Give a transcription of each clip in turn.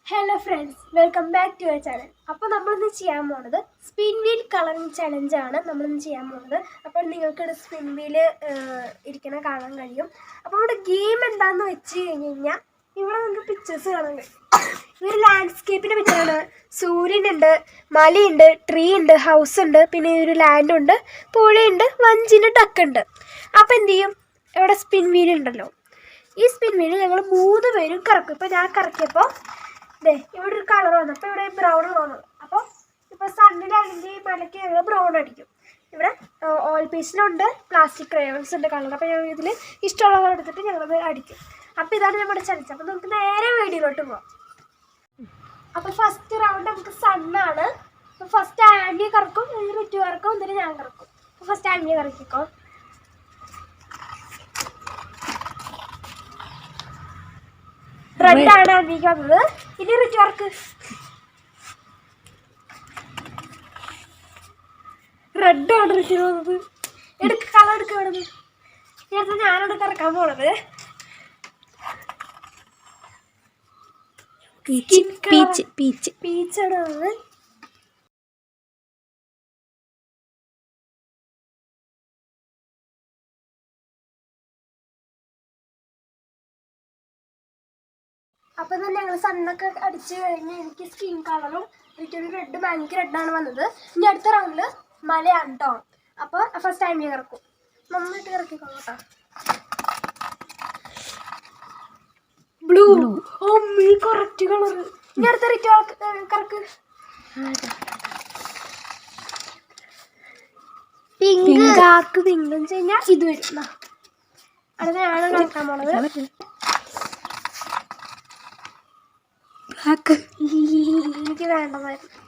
Hello friends, welcome back to our channel. അപ്പോൾ നമ്മളിന്ന് ചെയ്യാൻ പോകുന്നത് സ്പിൻ വീൽ കളറിങ് ചലഞ്ചാണ് നമ്മളിന്ന് ചെയ്യാൻ പോകുന്നത്. അപ്പോൾ നിങ്ങൾക്ക് സ്പിൻ വീൽ ഇരിക്കണ കാണാൻ കഴിയും. അപ്പോൾ നമ്മുടെ ഗെയിം എന്താണെന്ന് വെച്ച് കഴിഞ്ഞാൽ ഇവിടെ നമുക്ക് പിക്ചേഴ്സ് കാണാൻ കഴിയും. ഇതൊരു ലാൻഡ്സ്കേപ്പിൻ്റെ പിക്ചറാണ്. സൂര്യനുണ്ട്, മലയുണ്ട്, ട്രീ ഉണ്ട്, ഹൗസ് ഉണ്ട്, പിന്നെ ഒരു ലാൻഡുണ്ട്, പുഴയുണ്ട്, വഞ്ചിൻ്റെ ഡക്കുണ്ട്. അപ്പോൾ എന്ത് ചെയ്യും, ഇവിടെ സ്പിൻ വീൽ ഉണ്ടല്ലോ, ഈ സ്പിൻ വീൽ ഞങ്ങൾ 3 പേരും കറക്കും. ഇപ്പോൾ ഞാൻ കറക്കിയപ്പോൾ ഇവിടെ ഒരു കളർ വന്നു, അപ്പോൾ ഇവിടെ ബ്രൗൺ വന്നത്. അപ്പോൾ ഇപ്പോൾ സണ്ണിലാണെങ്കിൽ മലയ്ക്ക് ഞങ്ങൾ ബ്രൗൺ അടിക്കും. ഇവിടെ ഓയിൽ പേസ്റ്റിലുണ്ട്, പ്ലാസ്റ്റിക് ക്രയോൺസ് ഉണ്ട് കളർ. അപ്പോൾ ഞങ്ങൾ ഇതിൽ ഇഷ്ടമുള്ള കളർ എടുത്തിട്ട് ഞങ്ങളത് അടിക്കും. അപ്പോൾ ഇതാണ് നമ്മുടെ ചലഞ്ച്. അപ്പോൾ നമുക്ക് നേരെ വീഡിയോയിലോട്ട് പോകാം. അപ്പോൾ ഫസ്റ്റ് റൗണ്ട് നമുക്ക് സണ്ണാണ്. അപ്പോൾ ഫസ്റ്റ് ആൻഡി കറക്കും, റിറ്റു കറക്കും, എന്നിട്ട് ഞാൻ കറക്കും. അപ്പോൾ ഫസ്റ്റ് ആൻഡി കറക്കിക്കോ. റെഡാണ് ആൻഡിക്ക് വന്നത്. ഇനി റിറ്റു കറക്ക്. റെഡാണ് റിറ്റു വന്നത്. എടുക്ക, കളർ എടുക്ക. ഇവിടെ നേരത്തെ ഞാനോട് കറക്കാൻ പോണത് പീച്ചാണ് വന്നത്. അപ്പം തന്നെ ഞങ്ങൾ സണ്ണൊക്കെ അടിച്ച് കഴിഞ്ഞ് എനിക്ക് സ്കിൻ കളറും റിറ്റേൺ റെഡ്, ഭയങ്കര റെഡാണ് വന്നത്. ഇനി അടുത്ത റൗണ്ടിൽ മലയാണ് കേട്ടോ. അപ്പോൾ ഫസ്റ്റ് ടൈം ഞാൻ കറക്കും. നന്നായിട്ട് കറക്കിക്കോളൂ കേട്ടോ. Blue. Oh me correct colour. ഇനി അടുത്ത റിറ്റു കറക്ക്. പിങ്കാക്ക് പിങ്ക് എന്ന് വെച്ച് കഴിഞ്ഞാൽ ഇത് വരും. അടുത്ത ഞാനാണ് കറക്കാൻ പോണത്. എനിക്ക് വേണ്ടതായിരുന്നു.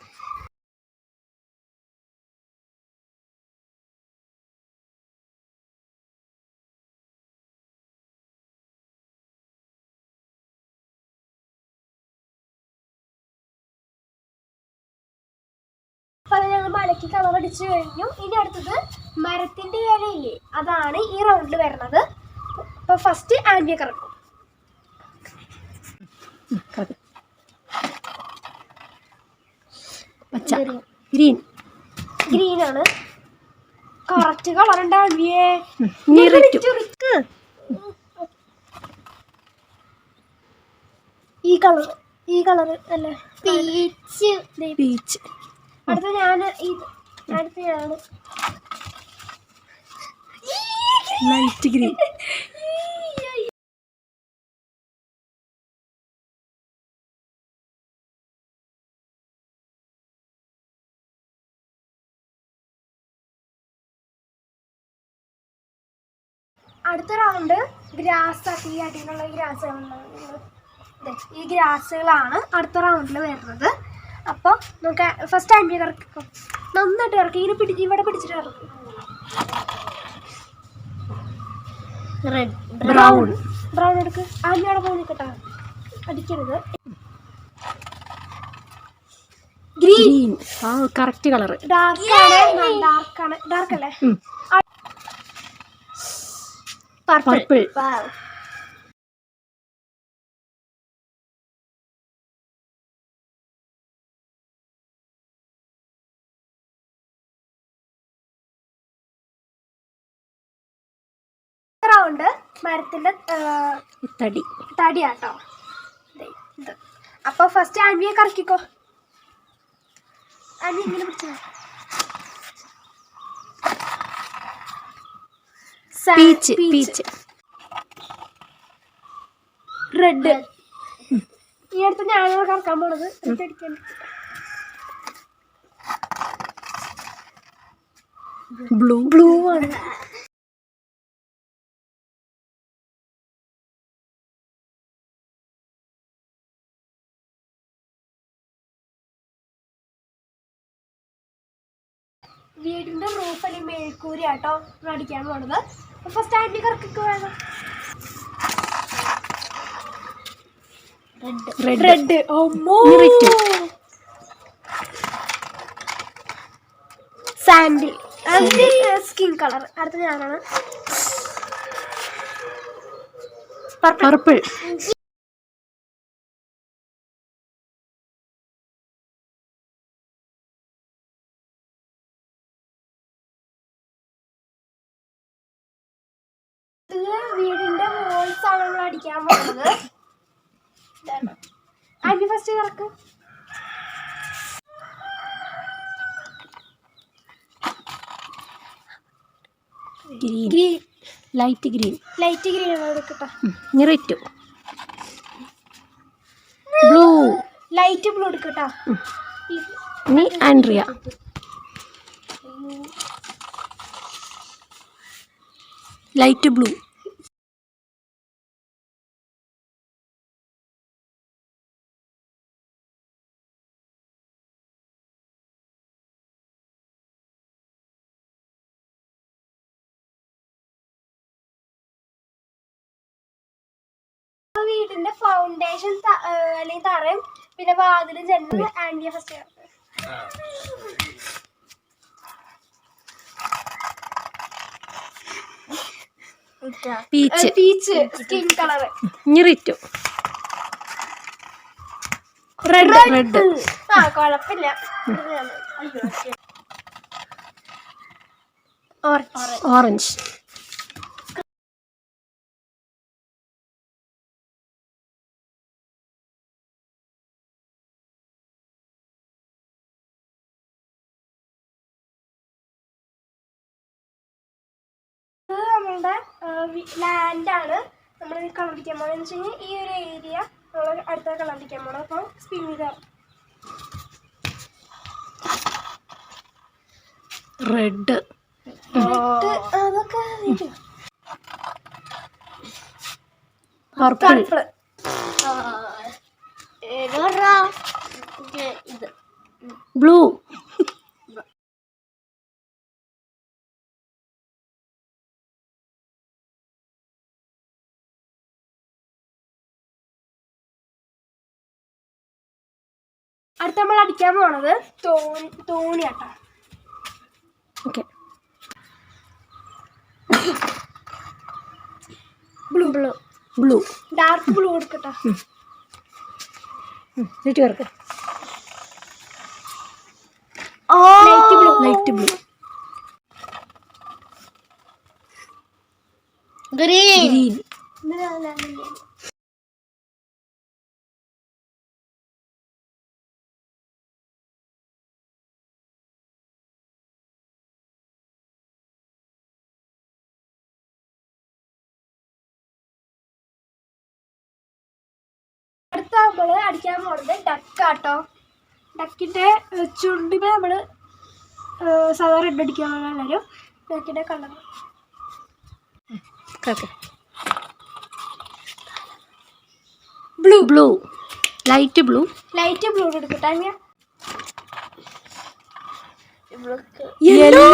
അപ്പൊ ഞങ്ങൾ മലയ്ക്ക് കളർ അടിച്ചു കഴിഞ്ഞു. ഇനി അടുത്തത് മരത്തിന്റെ ഇലയില്ലേ, അതാണ് ഈ റൗണ്ടിൽ വരുന്നത്. അപ്പൊ ഫസ്റ്റ് ആൻഡിയെ കറക്കും. ഗ്രീൻ ആണ് കറക്റ്റ് കളർ ഉണ്ടാവിയേ. ഈ കളർ അല്ലേ, പീച്ച്. അടുത്ത ഞാൻ ലൈറ്റ് ഗ്രീൻ. അടുത്ത റൗണ്ട് ഗ്രാസ്. ഈ അടിയിലുള്ള ഈ ഗ്രാസുകളാണ് അടുത്ത റൗണ്ടിൽ വരുന്നത്. അപ്പോൾ നമുക്ക് ഫസ്റ്റ് ആൻഡി കറക്കിക്കോ. നന്നായിട്ട് ഇറക്കി. ഇവിടെ പിടിച്ചിട്ട് ഇറക്കും. ബ്രൗൺ എടുക്ക്. ആൻഡിയോടെ പോയി നിൽക്കട്ടെ, അടിക്കരുത്. ഗ്രീൻ. Correct colour. ഡാർക്ക് അല്ലേ. പർപ്പിൾ. റൗണ്ട് മരത്തിന്റെ തടിയാട്ടോ ഇത്. അപ്പൊ ഫസ്റ്റ് ആൻവിയെ കറക്കിക്കോ. ആൻവി ഇങ്ങനെ പിടിച്ചോ. പീച്ച്. റെഡ്. ഈ അടുത്ത് ഞാനാണ് കറക്കാൻ പോണത്. ബ്ലൂ ആണ്. വീടിന്റെ റൂഫ് അല്ലെങ്കിൽ മേൽക്കൂരി ആട്ടോ അടിക്കാൻ പോണത്. ഫസ്റ്റ് ആൻഡി കറക്കിക്ക് വേണം. റെഡ്. സാൻഡി. Skin colour. അടുത്ത ഞാനാണ്. പർപ്പിൾ. അടുത്തത് വീടിന്റെ വോൾസ് ആണ് നമ്മൾ അടിക്കാൻ പോകുന്നത്. ആൻറ്റി ഫസ്റ്റ് കറക്ക്. Green. Light green. Light green ആണ് എടുക്കട്ടെ. റെഡ്. ബ്ലൂ. ലൈറ്റ് ബ്ലൂ എടുക്കട്ടാ. ഇനി ആൻഡ്രിയ. Light blue. വീടിന്റെ ഫൗണ്ടേഷൻ അല്ലെങ്കിൽ തറയും പിന്നെ വാതിലും ജനലും ആൻറ്റിയെ first peach. Peach skin colour. Red. Red. ആ കുഴപ്പമില്ല. ഓറഞ്ച്. നമ്മളുടെ ലാൻഡാണ് നമ്മൾ കളറിക്കാൻ പോകുന്നത്. വെച്ച് കഴിഞ്ഞാൽ ഈ ഒരു ഏരിയ നമ്മൾ അടുത്ത കളറിക്കാൻ പോകണം. അപ്പം സ്പിൻ ചെയ്ത റെഡ്. അതൊക്കെ പർപ്പിൾ. ഇത് ബ്ലൂ. അടുത്ത നമ്മൾ അടിക്കാൻ പോണത് തോണിയാട്ടാ. Okay. Blue. Blue. Blue. Dark blue എടുക്കട്ടാ. ചേർക്ക്. Light blue. Light blue. Green. അടുത്ത നമ്മൾ അടിക്കാൻ പോകുന്നത് ഡക്കാട്ടോ. ഡക്കിൻ്റെ ചുണ്ടിന് നമ്മൾ സാധാരണ റെഡ് അടിക്കാൻ പോകുന്ന എല്ലാവരും ഡക്കിൻ്റെ colour blue. Blue. Light blue. Light blue എടുക്കട്ടെ. ഞാൻ യെല്ലോ.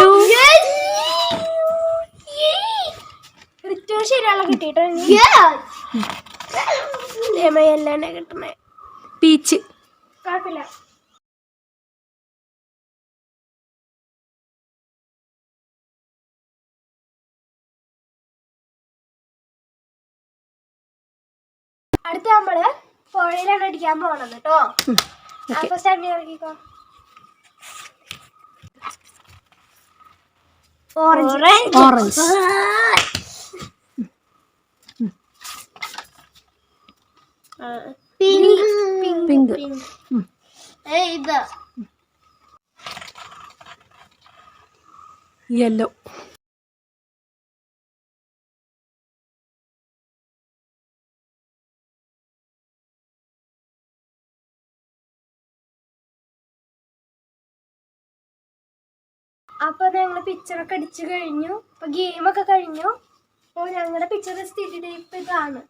ഏറ്റവും ശരിയാളെ കിട്ടിട്ടോ. എല്ലാം കിട്ടണേ. പീച്ച്. കുഴപ്പമില്ല. അടുത്ത നമ്മള് പുഴയിലാണ് അടിക്കാൻ പോണത് കേട്ടോ. അപ്പൊ സ്റ്റാൻഡ് ഇറക്കിക്കോ. ഓറഞ്ച്. ഓറഞ്ച്. പിങ്ക്. ഇത് യെല്ലോ. അപ്പൊ ഞങ്ങള് പിക്ചറൊക്കെ അടിച്ചു കഴിഞ്ഞു. അപ്പൊ ഗെയിമൊക്കെ കഴിഞ്ഞു. അപ്പോൾ ഞങ്ങളുടെ പിക്ചർ സ്ഥിതി ടൈപ്പ് ഇതാണ്.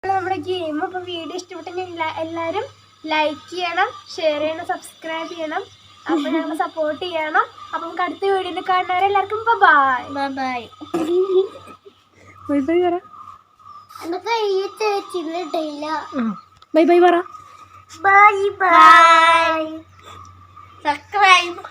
നമ്മുടെ ഗെയിം ഇപ്പൊ വീഡിയോ ഇഷ്ടപ്പെട്ടെങ്കിൽ എല്ലാവരും ലൈക്ക് ചെയ്യണം, ഷെയർ ചെയ്യണം, സബ്സ്ക്രൈബ് ചെയ്യണം. അപ്പൊ ഞങ്ങൾ സപ്പോർട്ട് ചെയ്യണം. അപ്പൊ നമുക്ക് അടുത്ത വീഡിയോയിൽ കാണുന്നവരെല്ലാവർക്കും ബൈ ബൈ. ബൈ ബൈ പറ. ബൈ ബൈ പറ. Bye bye. സബ്സ്ക്രൈബ്.